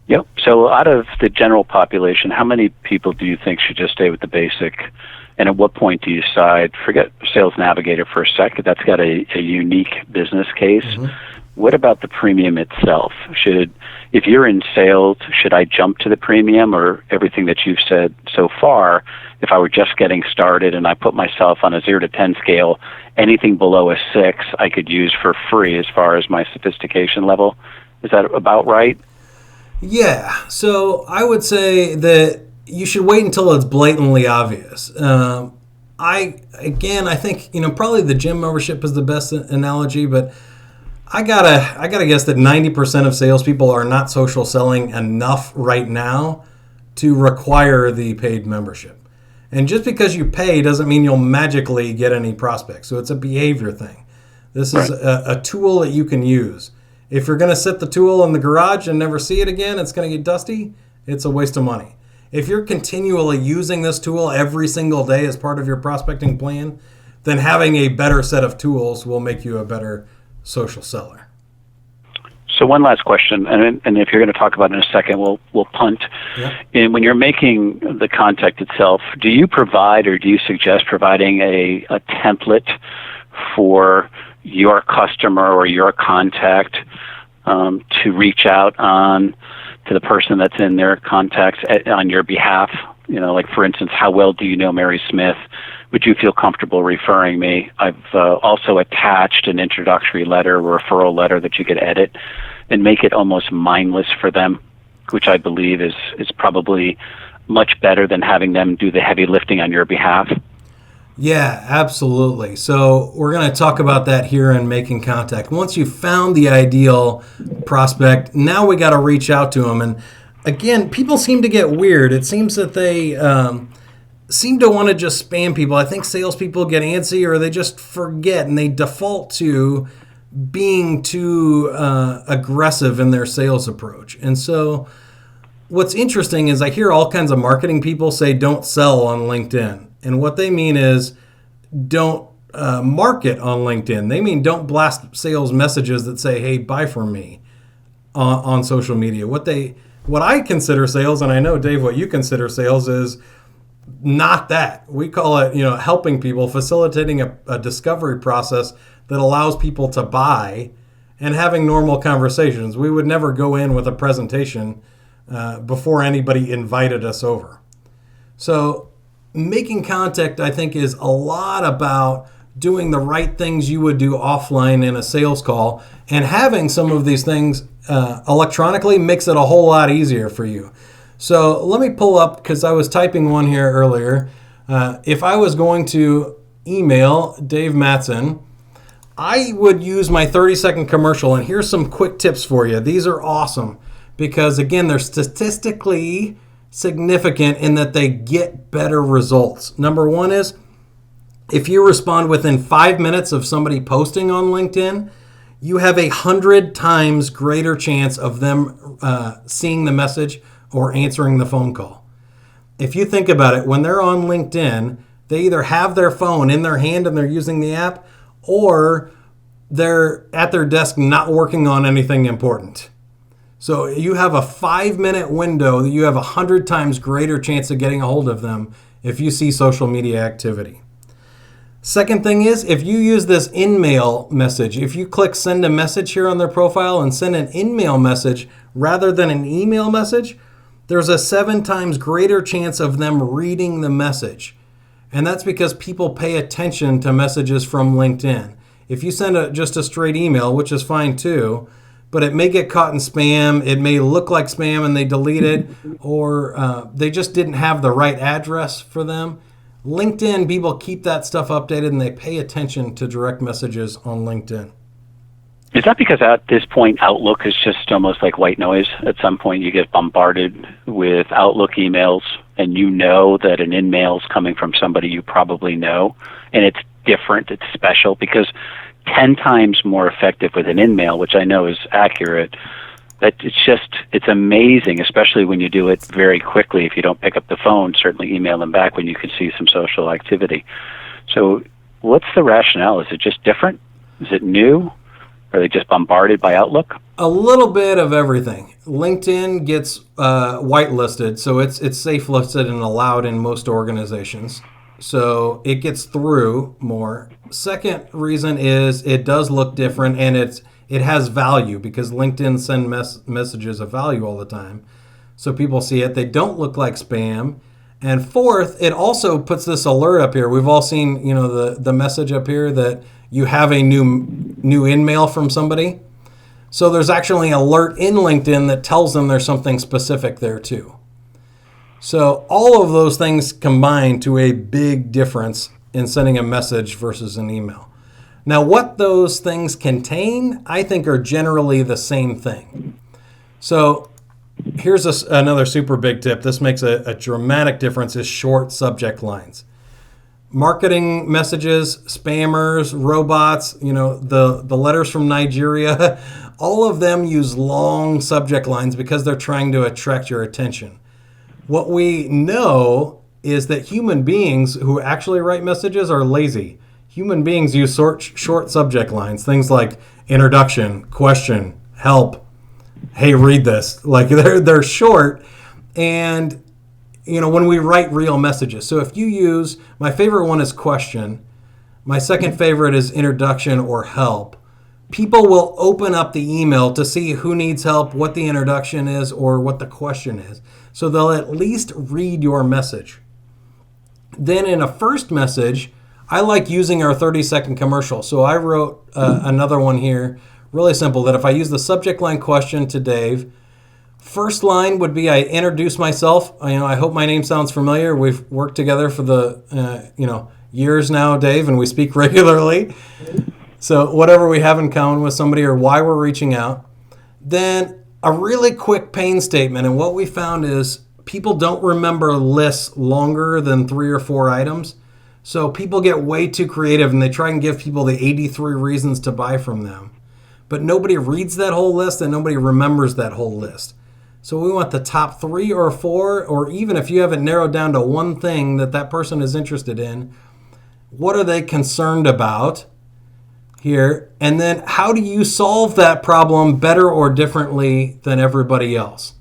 Yep. So out of the general population, how many people do you think should just stay with the basic? And at what point do you decide, forget Sales Navigator for a second, that's got a unique business case. Mm-hmm. What about the premium itself? If you're in sales, should I jump to the premium, or everything that you've said so far, if I were just getting started and I put myself on a 0 to 10 scale, anything below a 6 I could use for free as far as my sophistication level? Is that about right? Yeah. So I would say that you should wait until it's blatantly obvious. I think, probably the gym membership is the best analogy, but I gotta guess that 90% of salespeople are not social selling enough right now to require the paid membership. And just because you pay doesn't mean you'll magically get any prospects. So it's a behavior thing. This is a tool that you can use. If you're going to sit the tool in the garage and never see it again, it's going to get dusty. It's a waste of money. If you're continually using this tool every single day as part of your prospecting plan, then having a better set of tools will make you a better social seller. So one last question, and if you're going to talk about it in a second, we'll punt. Yeah. And when you're making the contact itself, do you provide or do you suggest providing a template for your customer or your contact to reach out to the person that's in their contacts on your behalf? Like for instance, how well do you know Mary Smith? Would you feel comfortable referring me? I've also attached an introductory letter, a referral letter that you could edit and make it almost mindless for them, which I believe is probably much better than having them do the heavy lifting on your behalf. Yeah, absolutely. So we're going to talk about that here in Making Contact. Once you've found the ideal prospect, now we got to reach out to them. And again, people seem to get weird. It seems that they seem to want to just spam people. I think salespeople get antsy or they just forget and they default to being too aggressive in their sales approach. And so what's interesting is I hear all kinds of marketing people say don't sell on LinkedIn. And what they mean is don't market on LinkedIn. They mean don't blast sales messages that say, hey, buy from me on social media. What I consider sales, and I know, Dave, what you consider sales is not that. We call it, helping people, facilitating a discovery process that allows people to buy and having normal conversations. We would never go in with a presentation before anybody invited us over. So Making Contact, I think, is a lot about doing the right things you would do offline in a sales call, and having some of these things electronically makes it a whole lot easier for you. So let me pull up, because I was typing one here earlier. If I was going to email Dave Mattson, I would use my 30-second commercial, and here's some quick tips for you. These are awesome because, again, they're statistically significant in that they get better results. Number one is If you respond within 5 minutes of somebody posting on LinkedIn, you have 100 times greater chance of them seeing the message or answering the phone call. If you think about it, when they're on LinkedIn, they either have their phone in their hand and they're using the app, or they're at their desk not working on anything important. So you have a 5-minute window that you have 100 times greater chance of getting a hold of them if you see social media activity. Second thing is, if you use this in-mail message, if you click send a message here on their profile and send an in-mail message rather than an email message, there's a 7 times greater chance of them reading the message. And that's because people pay attention to messages from LinkedIn. If you send just a straight email, which is fine too, but it may get caught in spam, it may look like spam and they delete it, or they just didn't have the right address for them. LinkedIn, people keep that stuff updated and they pay attention to direct messages on LinkedIn. Is that because at this point Outlook is just almost like white noise? At some point you get bombarded with Outlook emails and you know that an in-mail is coming from somebody you probably know, and it's different, it's special, because 10 times more effective with an in-mail, which I know is accurate. But it's amazing, especially when you do it very quickly. If you don't pick up the phone, certainly email them back when you can see some social activity. So what's the rationale? Is it just different? Is it new? Are they just bombarded by Outlook? A little bit of everything. LinkedIn gets whitelisted, so it's safe listed and allowed in most organizations. So it gets through more. Second reason is it does look different, and it has value because LinkedIn send messages of value all the time. So people see it. They don't look like spam. And fourth, it also puts this alert up here. We've all seen, the message up here that you have a new in-mail from somebody. So there's actually an alert in LinkedIn that tells them there's something specific there too. So all of those things combine to a big difference in sending a message versus an email. Now, what those things contain, I think, are generally the same thing. So here's another super big tip. This makes a dramatic difference, is short subject lines. Marketing messages, spammers, robots, the letters from Nigeria, all of them use long subject lines because they're trying to attract your attention. What we know is that human beings who actually write messages are lazy. Human beings use short subject lines, things like introduction, question, help, hey, read this. Like they're short, and when we write real messages. So if you use, my favorite one is question, my second favorite is introduction or help. People will open up the email to see who needs help, what the introduction is, or what the question is. So they'll at least read your message. Then in a first message, I like using our 30-second commercial. So I wrote another one here, really simple, that if I use the subject line question to Dave, first line would be I introduce myself. I hope my name sounds familiar. We've worked together for the years now, Dave, and we speak regularly. So whatever we have in common with somebody or why we're reaching out. Then a really quick pain statement. And what we found is people don't remember lists longer than 3 or 4 items. So people get way too creative and they try and give people the 83 reasons to buy from them. But nobody reads that whole list and nobody remembers that whole list. So we want the top 3 or 4, or even if you have it narrowed down to one thing that person is interested in, what are they concerned about here? And then how do you solve that problem better or differently than everybody else?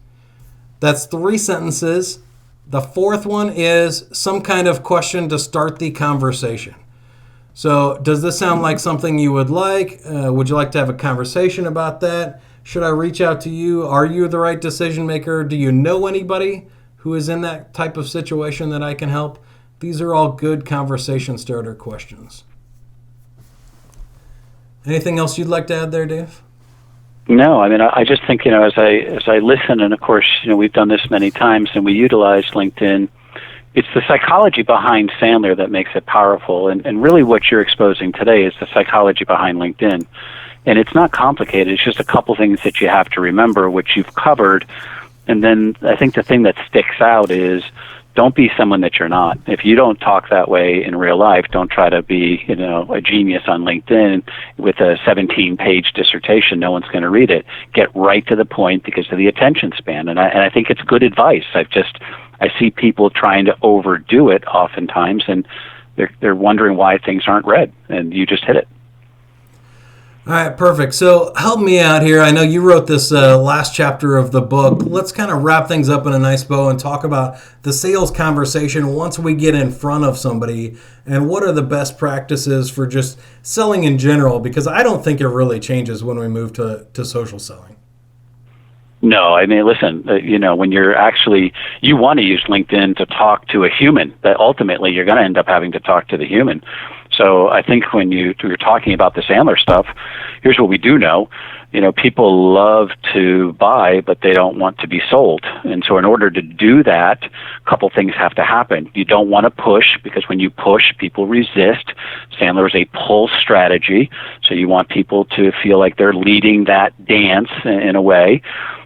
That's 3 sentences. The fourth one is some kind of question to start the conversation. So does this sound like something you would like? Would you like to have a conversation about that? Should I reach out to you? Are you the right decision maker? Do you know anybody who is in that type of situation that I can help? These are all good conversation starter questions. Anything else you'd like to add there, Dave? No, I just think, as I listen, and of course, we've done this many times and we utilize LinkedIn, it's the psychology behind Sandler that makes it powerful. And really what you're exposing today is the psychology behind LinkedIn. And it's not complicated. It's just a couple things that you have to remember, which you've covered. And then I think the thing that sticks out is don't be someone that you're not. If you don't talk that way in real life, don't try to be, a genius on LinkedIn with a 17-page dissertation. No one's going to read it. Get right to the point because of the attention span. And I think it's good advice. I see people trying to overdo it oftentimes, and they're wondering why things aren't read. And you just hit it. All right, perfect. So help me out here. I know you wrote this last chapter of the book. Let's kind of wrap things up in a nice bow and talk about the sales conversation once we get in front of somebody, and what are the best practices for just selling in general, because I don't think it really changes when we move to social selling. No, I mean, listen, when you want to use LinkedIn to talk to a human, that ultimately you're going to end up having to talk to the human. So I think when you're talking about the Sandler stuff, here's what we do know. People love to buy, but they don't want to be sold. And so in order to do that, a couple things have to happen. You don't want to push, because when you push, people resist. Sandler is a pull strategy. So you want people to feel like they're leading that dance in a way.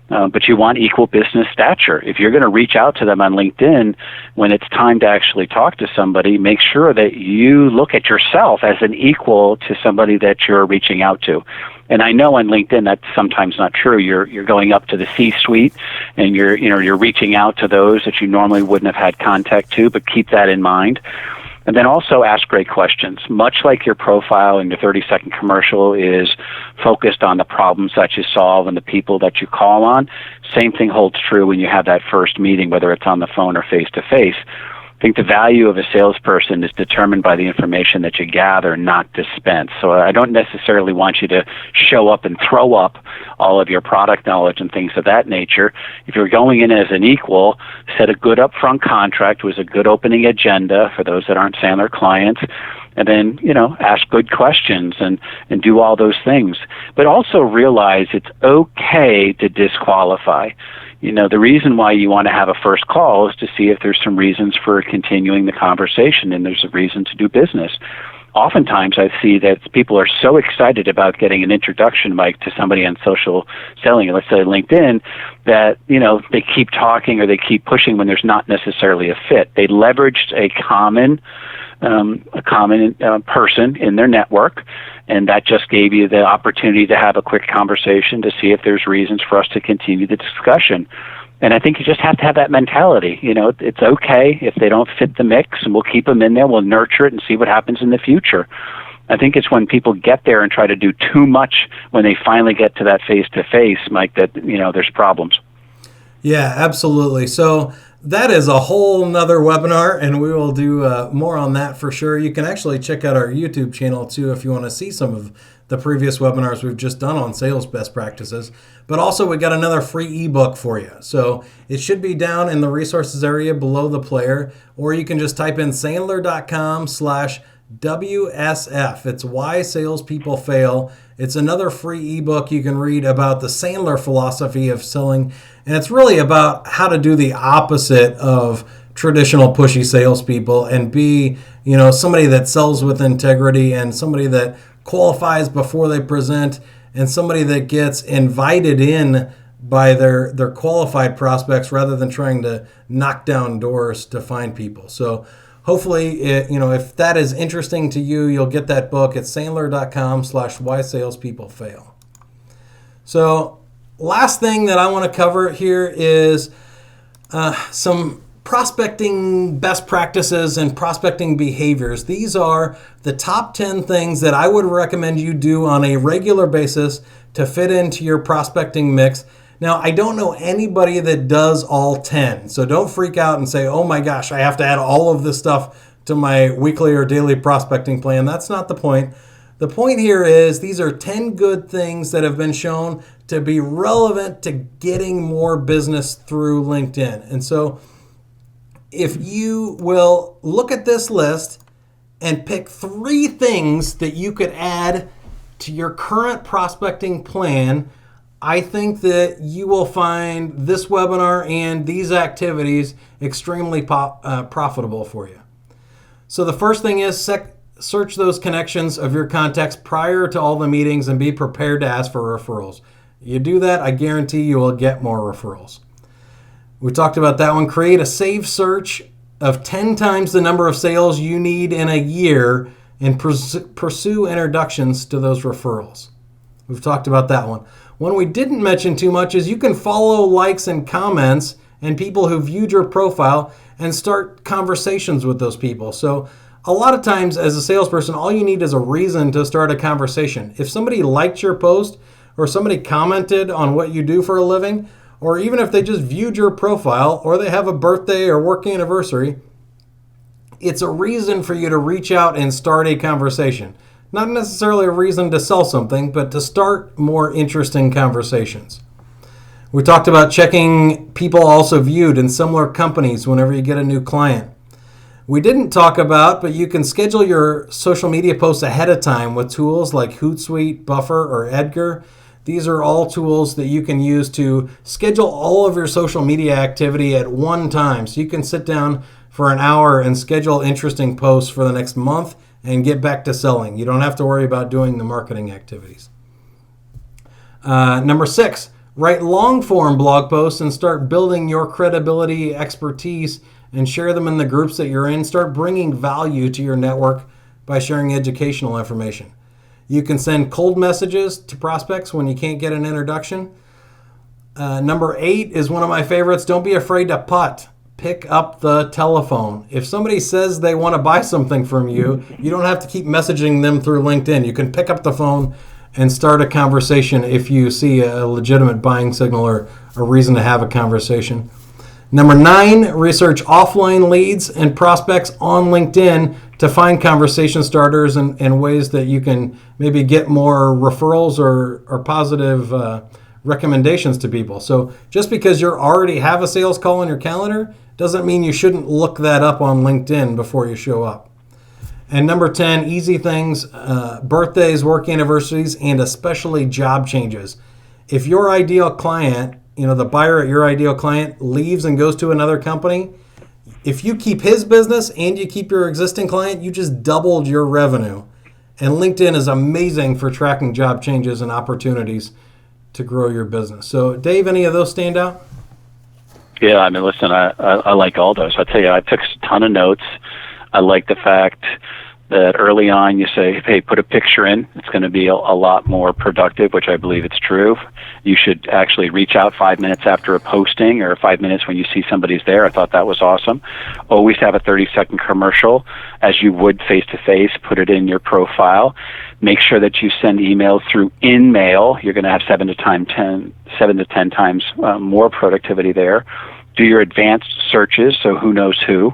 But you want equal business stature. If you're going to reach out to them on LinkedIn, when it's time to actually talk to somebody, make sure that you look at yourself as an equal to somebody that you're reaching out to. And I know on LinkedIn that's sometimes not true. You're going up to the C-suite, and you're reaching out to those that you normally wouldn't have had contact to, but keep that in mind. And then also ask great questions. Much like your profile and your 30-second commercial is focused on the problems that you solve and the people that you call on, same thing holds true when you have that first meeting, whether it's on the phone or face-to-face. I think the value of a salesperson is determined by the information that you gather, not dispense. So I don't necessarily want you to show up and throw up all of your product knowledge and things of that nature. If you're going in as an equal, set a good upfront contract with a good opening agenda for those that aren't Sandler clients, and then, ask good questions and do all those things. But also realize it's okay to disqualify. The reason why you want to have a first call is to see if there's some reasons for continuing the conversation and there's a reason to do business. Oftentimes I see that people are so excited about getting an introduction, Mike, to somebody on social selling, let's say LinkedIn, that, they keep talking or they keep pushing when there's not necessarily a fit. They leveraged a common person in their network, and that just gave you the opportunity to have a quick conversation to see if there's reasons for us to continue the discussion. And I think you just have to have that mentality. It's okay if they don't fit the mix, and we'll keep them in there. We'll nurture it and see what happens in the future. I think it's when people get there and try to do too much when they finally get to that face-to-face, Mike, that, there's problems. Yeah, absolutely. So that is a whole nother webinar, and we will do more on that for sure. You can actually check out our YouTube channel too if you want to see some of the previous webinars we've just done on sales best practices. But also we got another free ebook for you. So it should be down in the resources area below the player, or you can just type in sandler.com/WSF. It's Why Salespeople Fail. It's another free ebook you can read about the Sandler philosophy of selling. And it's really about how to do the opposite of traditional pushy salespeople and be, somebody that sells with integrity and somebody that qualifies before they present and somebody that gets invited in by their qualified prospects rather than trying to knock down doors to find people. So hopefully, if that is interesting to you, you'll get that book at sandler.com/Why Salespeople Fail. So last thing that I want to cover here is some prospecting best practices and prospecting behaviors. These are the top 10 things that I would recommend you do on a regular basis to fit into your prospecting mix. Now, I don't know anybody that does all 10, so don't freak out and say, oh my gosh, I have to add all of this stuff to my weekly or daily prospecting plan. That's not the point. The point here is these are 10 good things that have been shown to be relevant to getting more business through LinkedIn. And so if you will look at this list and pick 3 things that you could add to your current prospecting plan, I think that you will find this webinar and these activities extremely profitable for you. So the first thing is search those connections of your contacts prior to all the meetings and be prepared to ask for referrals. You do that, I guarantee you will get more referrals. We talked about that one. Create a saved search of 10 times the number of sales you need in a year and pursue introductions to those referrals. We've talked about that one. One we didn't mention too much is you can follow likes and comments and people who viewed your profile and start conversations with those people. So a lot of times as a salesperson, all you need is a reason to start a conversation. If somebody liked your post or somebody commented on what you do for a living, or even if they just viewed your profile or they have a birthday or work anniversary, it's a reason for you to reach out and start a conversation. Not necessarily a reason to sell something, but to start more interesting conversations. We talked about checking people also viewed in similar companies whenever you get a new client. We didn't talk about, but you can schedule your social media posts ahead of time with tools like Hootsuite, Buffer, or Edgar. These are all tools that you can use to schedule all of your social media activity at one time. So you can sit down for an hour and schedule interesting posts for the next month and get back to selling. You don't have to worry about doing the marketing activities. Number 6, write long-form blog posts and start building your credibility, expertise, and share them in the groups that you're in. Start bringing value to your network by sharing educational information. You can send cold messages to prospects when you can't get an introduction. Number 8 is one of my favorites. Don't be afraid to putt. Pick up the telephone. If somebody says they want to buy something from you, you don't have to keep messaging them through LinkedIn. You can pick up the phone and start a conversation if you see a legitimate buying signal or a reason to have a conversation. Number 9, research offline leads and prospects on LinkedIn to find conversation starters and ways that you can maybe get more referrals or positive recommendations to people. So just because you already have a sales call in your calendar doesn't mean you shouldn't look that up on LinkedIn before you show up. And number 10, easy things, birthdays, work anniversaries, and especially job changes. If your ideal client, the buyer at your ideal client leaves and goes to another company, if you keep his business and you keep your existing client, you just doubled your revenue. And LinkedIn is amazing for tracking job changes and opportunities to grow your business. So Dave, any of those stand out? Yeah, I mean, listen, I like all those. I tell you, I took a ton of notes. I like the fact that early on you say, hey, put a picture in. It's going to be a lot more productive, which I believe it's true. You should actually reach out 5 minutes after a posting or 5 minutes when you see somebody's there. I thought that was awesome. Always have a 30-second commercial as you would face-to-face. Put it in your profile. Make sure that you send emails through InMail. You're going to have 7 to 10 times more productivity there. Do your advanced searches, so who knows who.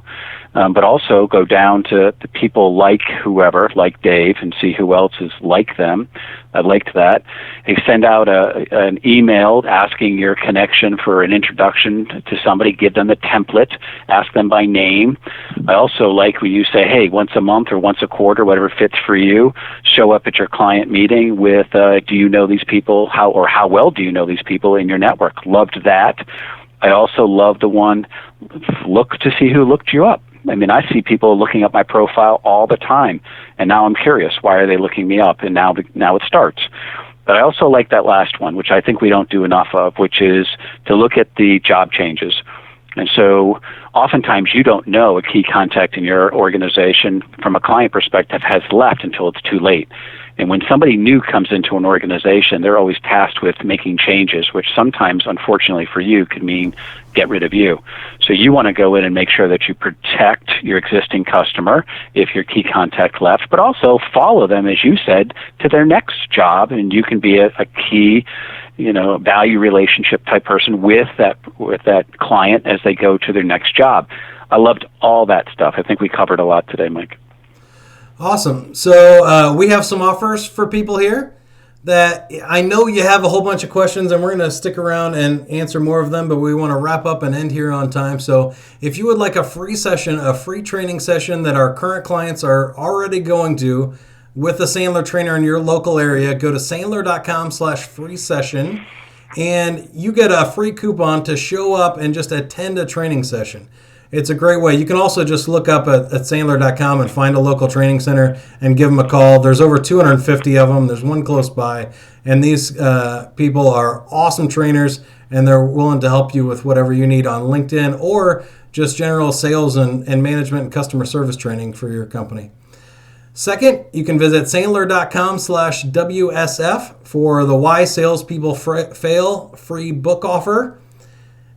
But also go down to the people like whoever, like Dave, and see who else is like them. I liked that. Hey, send out an email asking your connection for an introduction to somebody. Give them a template. Ask them by name. I also like when you say, hey, once a month or once a quarter, whatever fits for you, show up at your client meeting with, do you know these people? How well do you know these people in your network? Loved that. I also love the one, look to see who looked you up. I mean, I see people looking up my profile all the time, and now I'm curious, why are they looking me up? And now it starts. But I also like that last one, which I think we don't do enough of, which is to look at the job changes. And so oftentimes you don't know a key contact in your organization from a client perspective has left until it's too late. And when somebody new comes into an organization, they're always tasked with making changes, which sometimes, unfortunately for you, could mean get rid of you. So you want to go in and make sure that you protect your existing customer if your key contact left, but also follow them, as you said, to their next job, and you can be a key, value relationship type person with that client as they go to their next job. I loved all that stuff. I think we covered a lot today, Mike. Awesome. So we have some offers for people here that I know you have a whole bunch of questions, and we're going to stick around and answer more of them, but we want to wrap up and end here on time. So if you would like a free session, a free training session that our current clients are already going to with a Sandler trainer in your local area, go to sandler.com/free session, and you get a free coupon to show up and just attend a training session. It's a great way. You can also just look up at Sandler.com and find a local training center and give them a call. There's over 250 of them. There's one close by. And these people are awesome trainers, and they're willing to help you with whatever you need on LinkedIn or just general sales and management and customer service training for your company. Second, you can visit sandler.com/WSF for the Why Salespeople Fail free book offer.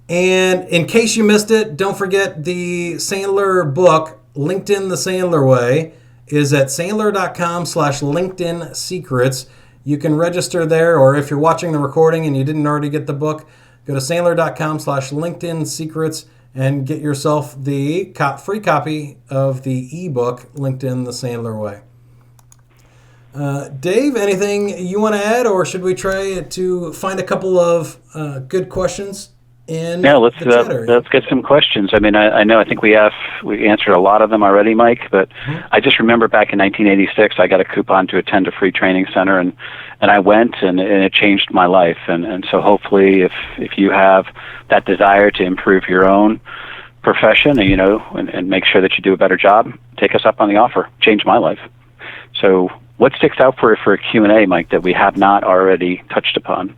And in case you missed it, don't forget the Sandler book, LinkedIn the Sandler Way, is at sandler.com/LinkedIn Secrets. You can register there, or if you're watching the recording and you didn't already get the book, go to sandler.com/LinkedIn Secrets and get yourself the free copy of the ebook, LinkedIn the Sandler Way. Dave, anything you want to add, or should we try to find a couple of good questions in let's get some questions. I mean, I think we answered a lot of them already, Mike, but I just remember back in 1986, I got a coupon to attend a free training center, and I went, and it changed my life. And so hopefully if you have that desire to improve your own profession, and make sure that you do a better job, take us up on the offer. Changed my life. So what sticks out for a Q&A, Mike, that we have not already touched upon?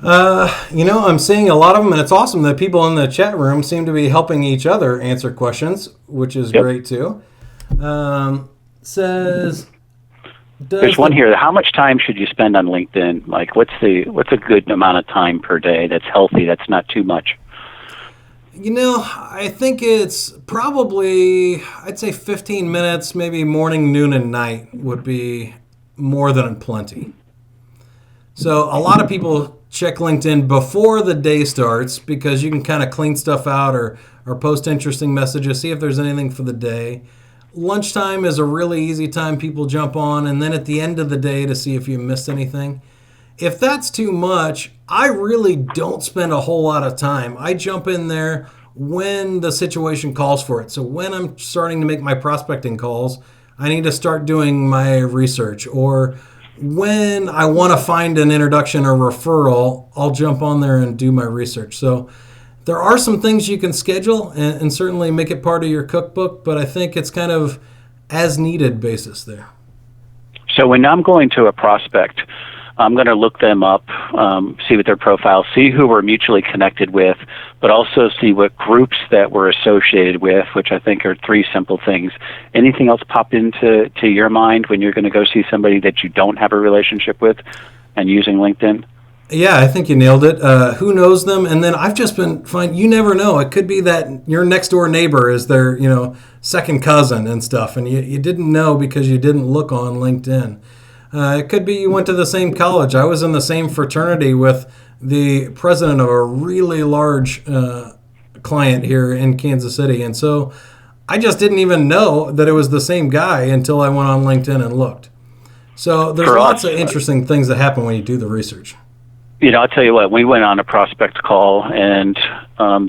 I'm seeing a lot of them, and it's awesome that people in the chat room seem to be helping each other answer questions, which is great too. Says, there's one here. How much time should you spend on LinkedIn? Like, what's a good amount of time per day that's healthy, that's not too much? I think it's probably, I'd say 15 minutes, maybe morning, noon, and night would be more than plenty. So a lot of people check LinkedIn before the day starts because you can kind of clean stuff out or post interesting messages, see if there's anything for the day. Lunchtime is a really easy time people jump on, and then at the end of the day to see if you missed anything. If that's too much, I really don't spend a whole lot of time. I jump in there when the situation calls for it. So when I'm starting to make my prospecting calls, I need to start doing my research, or when I want to find an introduction or referral, I'll jump on there and do my research. So there are some things you can schedule and certainly make it part of your cookbook, but I think it's kind of as needed basis there. So when I'm going to a prospect, I'm going to look them up, see what their profile, see who we're mutually connected with, but also see what groups that we're associated with, which I think are three simple things. Anything else pop into your mind when you're going to go see somebody that you don't have a relationship with and using LinkedIn? Yeah, I think you nailed it. Who knows them? And then I've just been you never know. It could be that your next door neighbor is their, second cousin and stuff, and you didn't know because you didn't look on LinkedIn. It could be you went to the same college. I was in the same fraternity with the president of a really large client here in Kansas City. And so I just didn't even know that it was the same guy until I went on LinkedIn and looked. So there's lots of interesting things that happen when you do the research. I'll tell you what, we went on a prospect call, and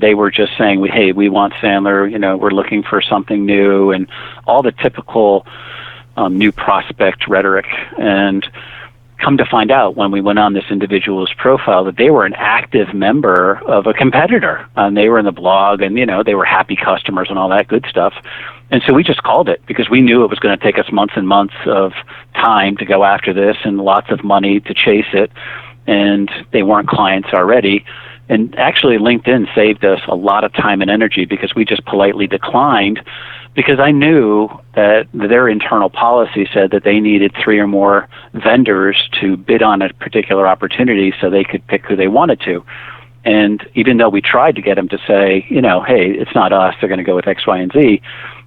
they were just saying, hey, we want Sandler, we're looking for something new, and all the typical new prospect rhetoric. And come to find out when we went on this individual's profile that they were an active member of a competitor. They were in the blog, and they were happy customers and all that good stuff. And so we just called it because we knew it was going to take us months and months of time to go after this and lots of money to chase it. And they weren't clients already. And actually LinkedIn saved us a lot of time and energy because we just politely declined, because I knew that their internal policy said that they needed 3 or more vendors to bid on a particular opportunity so they could pick who they wanted to. And even though we tried to get them to say, hey, it's not us, they're going to go with X, Y, and Z.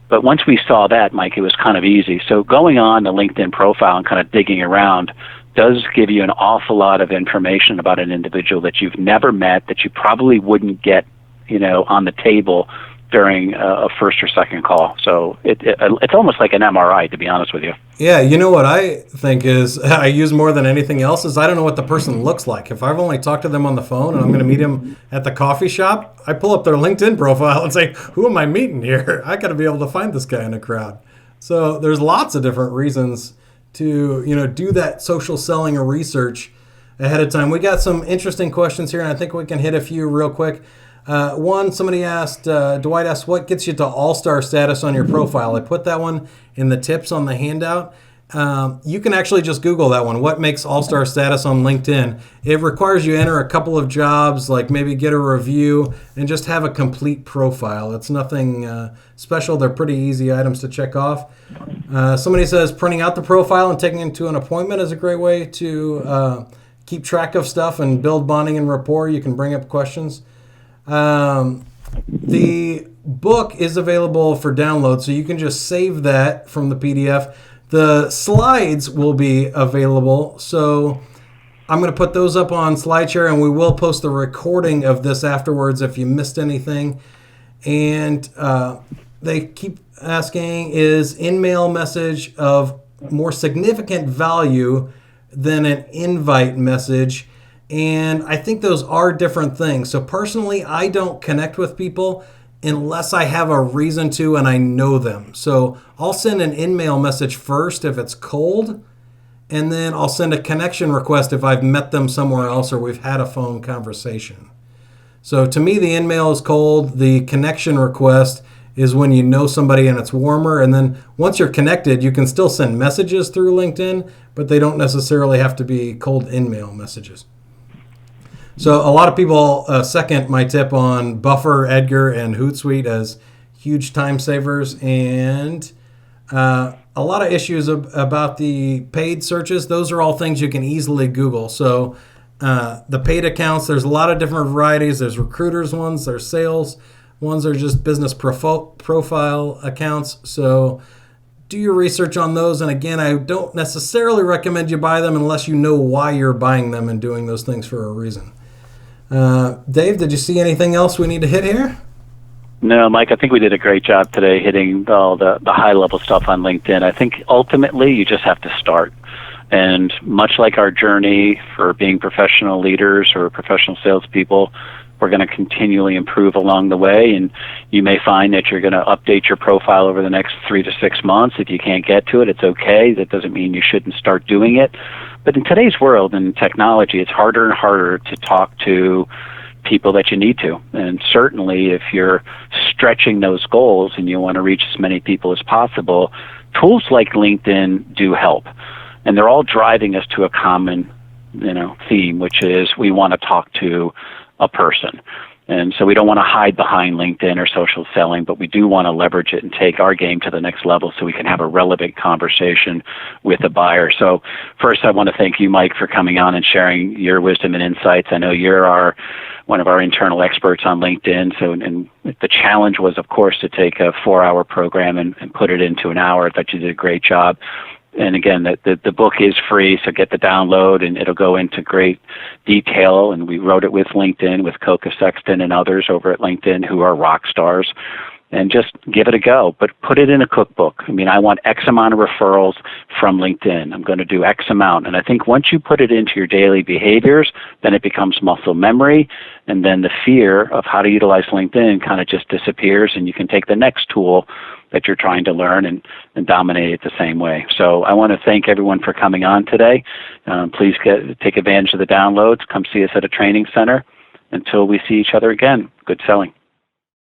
But once we saw that, Mike, it was kind of easy. So going on the LinkedIn profile and kind of digging around does give you an awful lot of information about an individual that you've never met, that you probably wouldn't get, on the table during a first or second call. So it's almost like an MRI, to be honest with you. Yeah, what I think is I use more than anything else is I don't know what the person looks like. If I've only talked to them on the phone and I'm going to meet him at the coffee shop, I pull up their LinkedIn profile and say, who am I meeting here? I got to be able to find this guy in a crowd. So there's lots of different reasons to do that social selling or research ahead of time. We got some interesting questions here, and I think we can hit a few real quick. One, somebody asked, Dwight asked, what gets you to all-star status on your profile? I put that one in the tips on the handout. you can actually just Google that one. What makes all-star status on LinkedIn? It requires you enter a couple of jobs, like maybe get a review, and just have a complete profile. It's nothing special. They're pretty easy items to check off. Somebody says printing out the profile and taking it to an appointment is a great way to keep track of stuff and build bonding and rapport. You can bring up questions. The book is available for download, so you can just save that from the PDF. The slides will be available, so I'm going to put those up on SlideShare, and we will post the recording of this afterwards if you missed anything. And they keep asking, is in-mail message of more significant value than an invite message? And I think those are different things. So personally, I don't connect with people unless I have a reason to and I know them. So I'll send an in-mail message first if it's cold, and then I'll send a connection request if I've met them somewhere else or we've had a phone conversation. So to me, the in-mail is cold. The connection request is when you know somebody and it's warmer. And then once you're connected, you can still send messages through LinkedIn, but they don't necessarily have to be cold in-mail messages. So a lot of people second my tip on Buffer, Edgar, and Hootsuite as huge time savers, and a lot of issues about the paid searches. Those are all things you can easily Google. So the paid accounts, there's a lot of different varieties. There's recruiters ones, there's sales ones, are just business profile accounts. So do your research on those. And again, I don't necessarily recommend you buy them unless you know why you're buying them and doing those things for a reason. Dave, did you see anything else we need to hit here? No, Mike, I think we did a great job today hitting all the high-level stuff on LinkedIn. I think ultimately you just have to start. And much like our journey for being professional leaders or professional salespeople, we're going to continually improve along the way. And you may find that you're going to update your profile over the next 3 to 6 months. If you can't get to it, it's okay. That doesn't mean you shouldn't start doing it. But in today's world and technology, it's harder and harder to talk to people that you need to. And certainly if you're stretching those goals and you want to reach as many people as possible, tools like LinkedIn do help. And they're all driving us to a common, theme, which is we want to talk to a person. And so we don't want to hide behind LinkedIn or social selling, but we do want to leverage it and take our game to the next level so we can have a relevant conversation with a buyer. So first, I want to thank you, Mike, for coming on and sharing your wisdom and insights. I know you're one of our internal experts on LinkedIn. So and the challenge was, of course, to take a 4-hour program and put it into an hour. I thought you did a great job. And again, the book is free, so get the download, and it'll go into great detail. And we wrote it with LinkedIn, with Coca Sexton and others over at LinkedIn who are rock stars. And just give it a go, but put it in a cookbook. I mean, I want X amount of referrals from LinkedIn. I'm going to do X amount. And I think once you put it into your daily behaviors, then it becomes muscle memory. And then the fear of how to utilize LinkedIn kind of just disappears, and you can take the next tool that you're trying to learn and dominate it the same way. So I want to thank everyone for coming on today. Please take advantage of the downloads. Come see us at a training center. Until we see each other again, good selling.